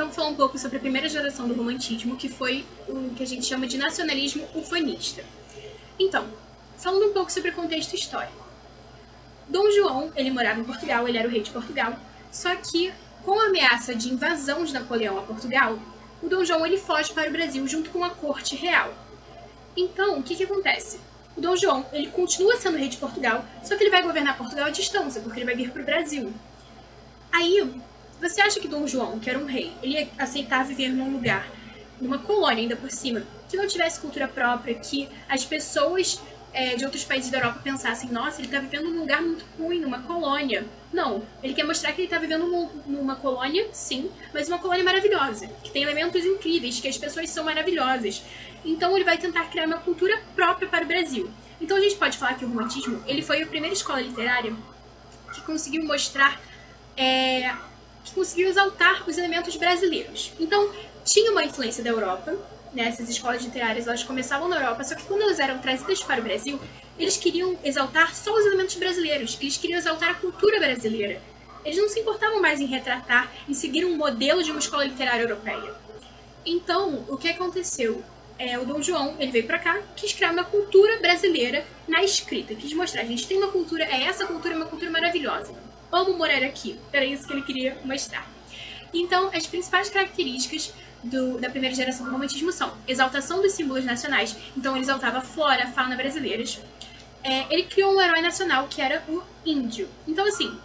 então falar um pouco sobre a primeira geração do romantismo, que foi o que a gente chama de nacionalismo ufanista. Então, falando um pouco sobre o contexto histórico. Dom João, ele morava em Portugal, ele era o rei de Portugal, só que com a ameaça de invasão de Napoleão a Portugal, o Dom João ele foge para o Brasil junto com a corte real. Então, o que acontece? O Dom João, ele continua sendo rei de Portugal, só que ele vai governar Portugal à distância, porque ele vai vir para o Brasil. Aí, você acha que Dom João, que era um rei, ele ia aceitar viver num lugar, numa colônia ainda por cima, que não tivesse cultura própria, que as pessoas de outros países da Europa pensassem, nossa, ele está vivendo num lugar muito ruim, numa colônia. Não, ele quer mostrar que ele está vivendo numa colônia, sim, mas uma colônia maravilhosa, que tem elementos incríveis, que as pessoas são maravilhosas. Então ele vai tentar criar uma cultura própria para o Brasil. Então a gente pode falar que o romantismo ele foi a primeira escola literária que conseguiu mostrar, que conseguiu exaltar os elementos brasileiros. Então tinha uma influência da Europa, né? Essas escolas literárias elas começavam na Europa, só que quando elas eram trazidas para o Brasil, eles queriam exaltar só os elementos brasileiros, eles queriam exaltar a cultura brasileira. Eles não se importavam mais em retratar, em seguir um modelo de uma escola literária europeia. Então, o que aconteceu? O Dom João, ele veio pra cá, quis criar uma cultura brasileira na escrita, quis mostrar, a gente tem uma cultura, essa cultura é uma cultura maravilhosa. Amo morar aqui, era isso que ele queria mostrar. Então, as principais características da primeira geração do romantismo são exaltação dos símbolos nacionais, então ele exaltava a flora, a fauna brasileiras. Ele criou um herói nacional, que era o índio. Então, assim,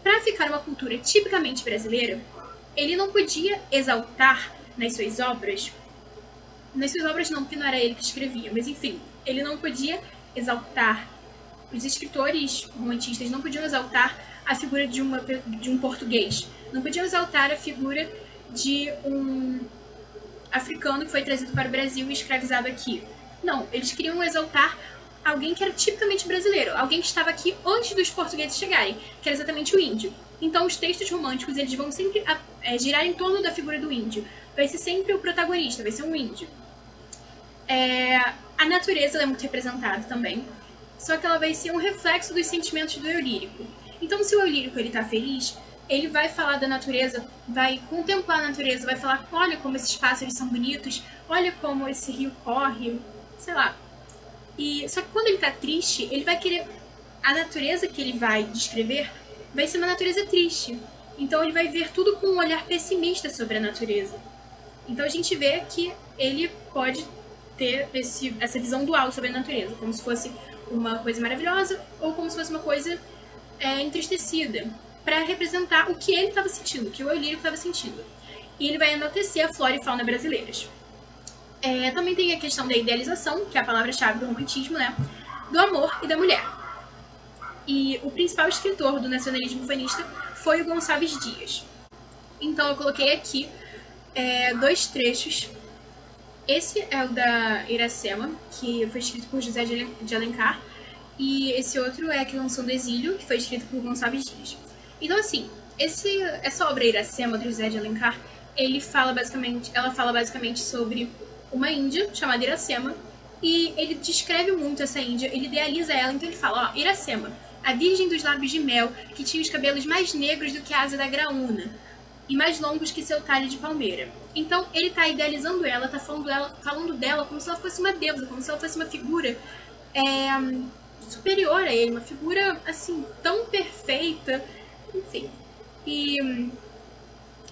para ficar uma cultura tipicamente brasileira, ele não podia exaltar nas suas obras não, porque não era ele que escrevia, mas enfim, ele não podia exaltar, os escritores romantistas não podiam exaltar a figura de um português, não podiam exaltar a figura de um africano que foi trazido para o Brasil e escravizado aqui. Não, eles queriam exaltar alguém que era tipicamente brasileiro, alguém que estava aqui antes dos portugueses chegarem, que era exatamente o índio. Então os textos românticos eles vão sempre girar em torno da figura do índio. Vai ser sempre o protagonista, vai ser um índio. A natureza ela é muito representada também, só que ela vai ser um reflexo dos sentimentos do eu lírico. Então se o eu lírico ele tá feliz, ele vai falar da natureza, vai contemplar a natureza, vai falar, olha como esses pássaros são bonitos, olha como esse rio corre, sei lá. Só que quando ele tá triste, ele vai querer... A natureza que ele vai descrever vai ser uma natureza triste. Então ele vai ver tudo com um olhar pessimista sobre a natureza. Então a gente vê que ele pode ter essa visão dual sobre a natureza, como se fosse uma coisa maravilhosa ou como se fosse uma coisa entristecida, para representar o que ele estava sentindo, o que o eu lírico estava sentindo. E ele vai enaltecer a flora e fauna brasileiras. Também tem a questão da idealização, que é a palavra-chave do romantismo, né? Do amor e da mulher. E o principal escritor do nacionalismo ufanista foi o Gonçalves Dias. Então eu coloquei aqui 2 trechos. Esse é o da Iracema, que foi escrito por José de Alencar, e esse outro é A Canção do Exílio, que foi escrito por Gonçalves Dias. Então, assim, essa obra Iracema, do José de Alencar, ela fala basicamente sobre uma índia chamada Iracema, e ele descreve muito essa índia, ele idealiza ela, então ele fala, Iracema, a virgem dos lábios de mel, que tinha os cabelos mais negros do que a asa da graúna, e mais longos que seu talhe de palmeira. Então, ele tá idealizando ela, tá falando dela como se ela fosse uma deusa, como se ela fosse uma figura superior a ele, uma figura, assim, tão perfeita, enfim. E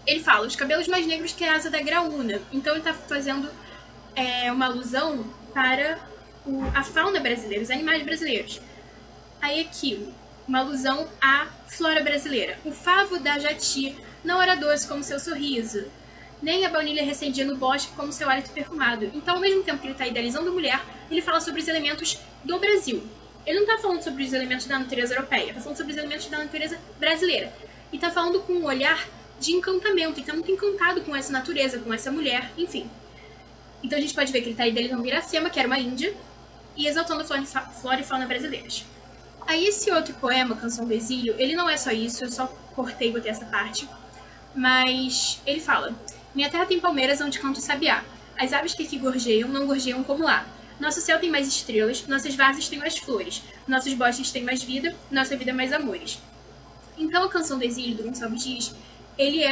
ele fala, os cabelos mais negros que a asa da graúna. Então, ele tá fazendo uma alusão para a fauna brasileira, os animais brasileiros. Aí aqui, uma alusão à flora brasileira. O favo da jati não era doce como seu sorriso, nem a baunilha recendia no bosque como seu hálito perfumado. Então, ao mesmo tempo que ele está idealizando a mulher, ele fala sobre os elementos do Brasil. Ele não está falando sobre os elementos da natureza europeia, está falando sobre os elementos da natureza brasileira. E está falando com um olhar de encantamento, ele está muito encantado com essa natureza, com essa mulher, enfim. Então a gente pode ver que ele está idealizando Iracema, que era uma índia, e exaltando a flora e fauna brasileiras. Aí esse outro poema, Canção do Exílio, ele não é só isso, eu só cortei e botei essa parte. Mas ele fala, minha terra tem palmeiras onde canta o sabiá. As aves que aqui gorjeiam, não gorjeiam como lá. Nosso céu tem mais estrelas, nossas várzeas têm mais flores. Nossos bosques têm mais vida, nossa vida mais amores. Então a Canção do Exílio, do Gonçalves Dias, ele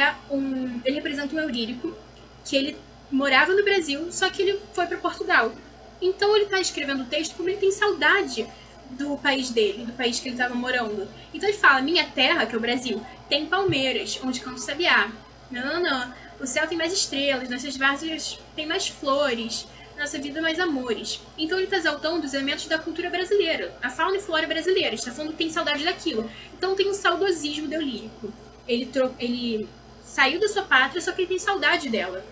representa um eu lírico, que ele morava no Brasil, só que ele foi para Portugal. Então ele está escrevendo o texto como ele tem saudade do país dele, do país que ele estava morando. Então ele fala, minha terra, que é o Brasil, tem palmeiras, onde canta o sabiá. Não. O céu tem mais estrelas, nossas várzeas tem mais flores, nossa vida mais amores. Então ele está exaltando os elementos da cultura brasileira, a fauna e flora brasileira. Está falando que tem saudade daquilo. Então tem um saudosismo do eu lírico. Ele saiu da sua pátria, só que ele tem saudade dela.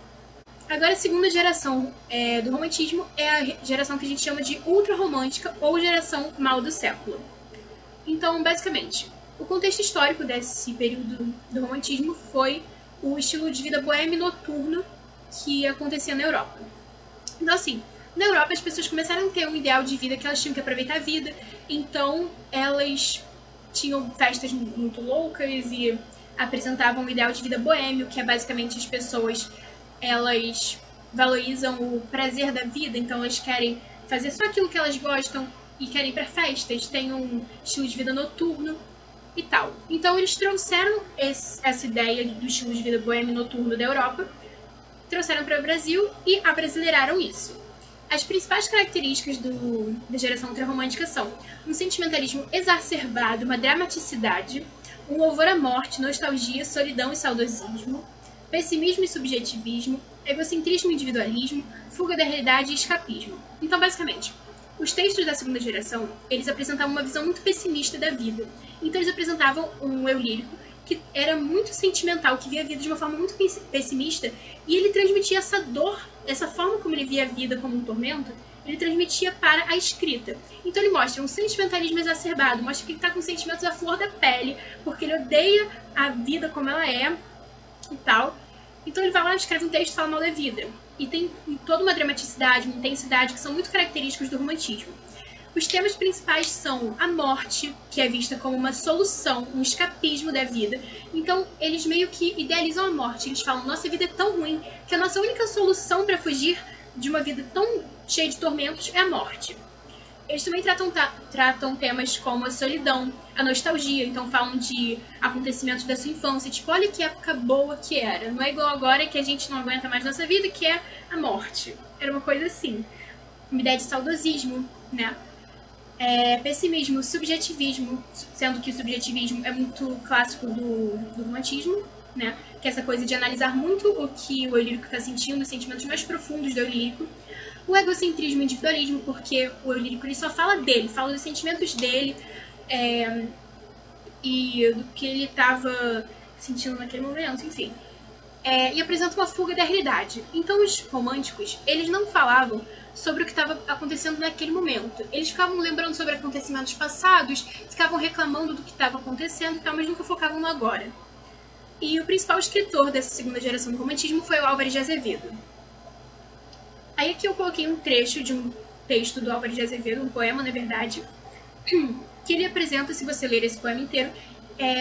Agora, a segunda geração do romantismo é a geração que a gente chama de ultra-romântica ou geração mal do século. Então, basicamente, o contexto histórico desse período do romantismo foi o estilo de vida boêmio noturno que acontecia na Europa. Então, assim, na Europa as pessoas começaram a ter um ideal de vida que elas tinham que aproveitar a vida, então elas tinham festas muito loucas e apresentavam um ideal de vida boêmio, que é basicamente as pessoas, elas valorizam o prazer da vida, então elas querem fazer só aquilo que elas gostam e querem ir para festas, tem um estilo de vida noturno e tal. Então eles trouxeram essa ideia do estilo de vida boêmio noturno da Europa, trouxeram para o Brasil e abrasileiraram isso. As principais características da geração ultrarromântica são um sentimentalismo exacerbado, uma dramaticidade, um louvor à morte, nostalgia, solidão e saudosismo, pessimismo e subjetivismo, egocentrismo e individualismo, fuga da realidade e escapismo. Então, basicamente, os textos da segunda geração, eles apresentavam uma visão muito pessimista da vida. Então eles apresentavam um eu lírico que era muito sentimental, que via a vida de uma forma muito pessimista, e ele transmitia essa dor, essa forma como ele via a vida como um tormento, ele transmitia para a escrita. Então ele mostra um sentimentalismo exacerbado, mostra que ele está com sentimentos à flor da pele, porque ele odeia a vida como ela é e tal. Então ele vai lá, escreve um texto e fala mal da vida. E tem toda uma dramaticidade, uma intensidade que são muito característicos do romantismo. Os temas principais são a morte, que é vista como uma solução, um escapismo da vida. Então, eles meio que idealizam a morte. Eles falam, nossa vida é tão ruim que a nossa única solução para fugir de uma vida tão cheia de tormentos é a morte. Eles também tratam temas como a solidão, a nostalgia. Então, falam de acontecimentos da sua infância. Tipo, olha que época boa que era. Não é igual agora que a gente não aguenta mais nossa vida, que é a morte. Era uma coisa assim. Uma ideia de saudosismo, né? Pessimismo, subjetivismo, sendo que o subjetivismo é muito clássico do romantismo, né? Que é essa coisa de analisar muito o que o eu lírico está sentindo, os sentimentos mais profundos do eu lírico. O egocentrismo e o individualismo, porque o eu lírico ele só fala dele, fala dos sentimentos dele e do que ele estava sentindo naquele momento, enfim. E apresenta uma fuga da realidade. Então os românticos, eles não falavam sobre o que estava acontecendo naquele momento. Eles ficavam lembrando sobre acontecimentos passados, ficavam reclamando do que estava acontecendo e tal, mas nunca focavam no agora. E o principal escritor dessa segunda geração do romantismo foi o Álvares de Azevedo. Aí aqui eu coloquei um trecho de um texto do Álvares de Azevedo, um poema, na verdade, que ele apresenta, se você ler esse poema inteiro,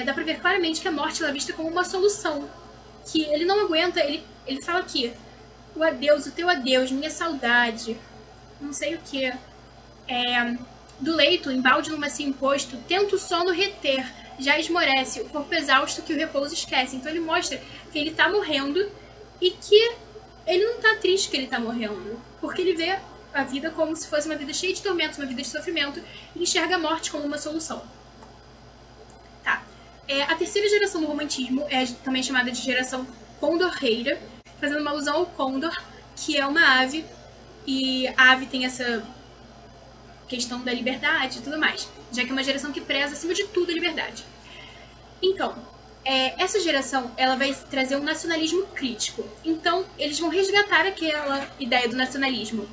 dá pra ver claramente que a morte ela é vista como uma solução. Que ele não aguenta, ele fala aqui, o adeus, o teu adeus, minha saudade, não sei o que. Do leito, embalde no macio imposto, tenta o sono reter, já esmorece, o corpo exausto que o repouso esquece. Então ele mostra que ele tá morrendo e que ele não tá triste que ele tá morrendo, porque ele vê a vida como se fosse uma vida cheia de tormentos, uma vida de sofrimento, e enxerga a morte como uma solução. Tá. A terceira geração do romantismo é também chamada de geração condorreira, fazendo uma alusão ao côndor, que é uma ave, e a ave tem essa questão da liberdade e tudo mais, já que é uma geração que preza, acima de tudo, a liberdade. Então, essa geração ela vai trazer um nacionalismo crítico. Então, eles vão resgatar aquela ideia do nacionalismo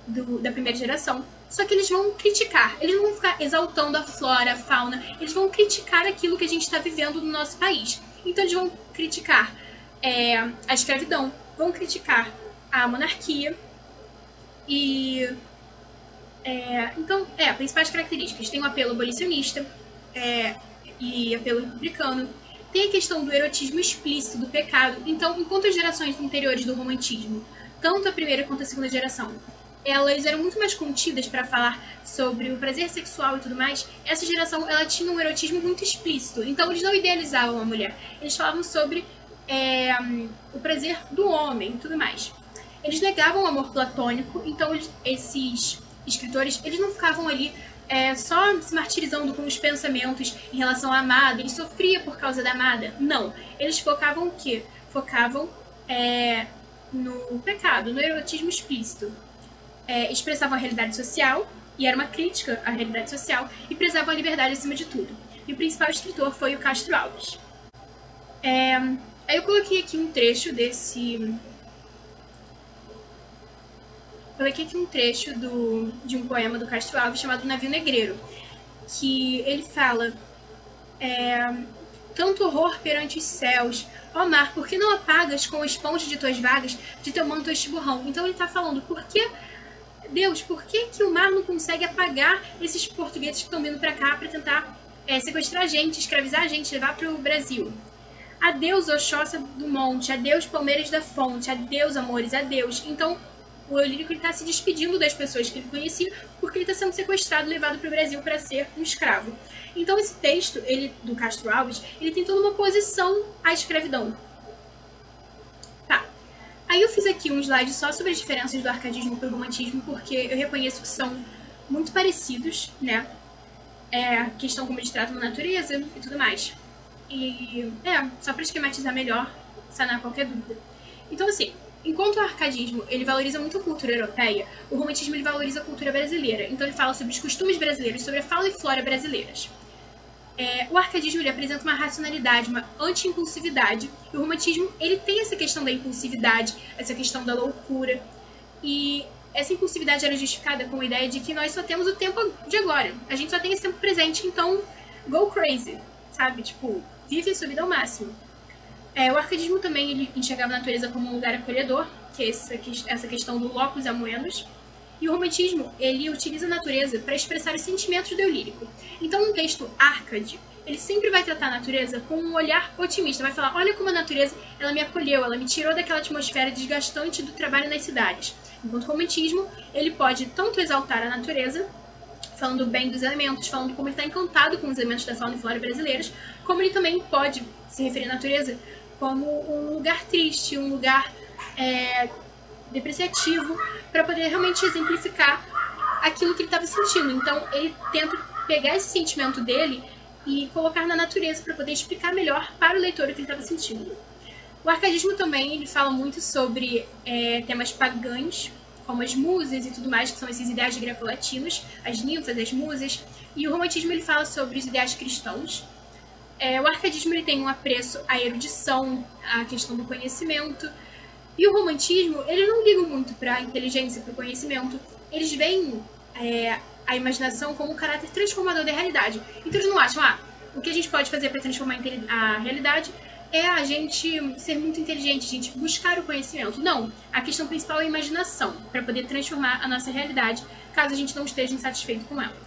da primeira geração, só que eles vão criticar, eles não vão ficar exaltando a flora, a fauna, eles vão criticar aquilo que a gente está vivendo no nosso país. Então, eles vão criticar a escravidão, vão criticar a monarquia e... então, principais características. Tem o apelo abolicionista e apelo republicano. Tem a questão do erotismo explícito, do pecado. Então, enquanto as gerações anteriores do romantismo, tanto a primeira quanto a segunda geração, elas eram muito mais contidas para falar sobre o prazer sexual e tudo mais, essa geração ela tinha um erotismo muito explícito. Então, eles não idealizavam a mulher. Eles falavam sobre o prazer do homem e tudo mais. Eles negavam o amor platônico, então esses escritores eles não ficavam ali só se martirizando com os pensamentos em relação à amada, ele sofria por causa da amada. Não, eles focavam o quê? Focavam no pecado, no erotismo explícito. Expressavam a realidade social, e era uma crítica à realidade social, e prezavam a liberdade acima de tudo. E o principal escritor foi o Castro Alves. Aí eu coloquei aqui um trecho de um poema do Castro Alves chamado Navio Negreiro, que ele fala: tanto horror perante os céus, ó mar, por que não apagas com a esponja de tuas vagas, de teu manto este borrão? Então ele está falando, Deus, por que o mar não consegue apagar esses portugueses que estão vindo para cá para tentar sequestrar a gente, escravizar a gente, levar para o Brasil? Adeus, Oxóssia do monte, adeus, palmeiras da fonte, adeus, amores, adeus. Então, o eu lírico está se despedindo das pessoas que ele conhecia porque ele está sendo sequestrado e levado para o Brasil para ser um escravo. Então, esse texto do Castro Alves, ele tem toda uma oposição à escravidão. Tá. Aí eu fiz aqui um slide só sobre as diferenças do arcadismo para o romantismo, porque eu reconheço que são muito parecidos, né? A questão como eles tratam a natureza e tudo mais. E, só para esquematizar melhor, sanar qualquer dúvida. Então, assim, enquanto o arcadismo ele valoriza muito a cultura europeia, o romantismo ele valoriza a cultura brasileira. Então, ele fala sobre os costumes brasileiros, sobre a fauna e flora brasileiras. O arcadismo ele apresenta uma racionalidade, uma anti-impulsividade. E o romantismo ele tem essa questão da impulsividade, essa questão da loucura. E essa impulsividade era justificada com a ideia de que nós só temos o tempo de agora. A gente só tem esse tempo presente, então go crazy, sabe? Tipo, vive a sua vida ao máximo. O arcadismo também ele enxergava a natureza como um lugar acolhedor, que é essa questão do locus amoenos. E o romantismo, ele utiliza a natureza para expressar os sentimentos do eu lírico. Então, um texto arcade, ele sempre vai tratar a natureza com um olhar otimista. Vai falar, olha como a natureza, ela me acolheu, ela me tirou daquela atmosfera desgastante do trabalho nas cidades. Enquanto o romantismo, ele pode tanto exaltar a natureza, falando bem dos elementos, falando como ele está encantado com os elementos da fauna e flora brasileiras, como ele também pode se referir à natureza como um lugar triste, um lugar depreciativo, para poder realmente exemplificar aquilo que ele estava sentindo. Então, ele tenta pegar esse sentimento dele e colocar na natureza para poder explicar melhor para o leitor o que ele estava sentindo. O arcadismo também ele fala muito sobre temas pagãos, como as musas e tudo mais, que são esses ideais greco-latinos, as ninfas, as musas. E o romantismo ele fala sobre os ideais cristãos. O arcadismo ele tem um apreço à erudição, à questão do conhecimento. E o romantismo, ele não liga muito para a inteligência, para o conhecimento. Eles veem a imaginação como um caráter transformador da realidade. Então eles não acham, o que a gente pode fazer para transformar a realidade é a gente ser muito inteligente, a gente buscar o conhecimento. Não, a questão principal é a imaginação, para poder transformar a nossa realidade, caso a gente não esteja insatisfeito com ela.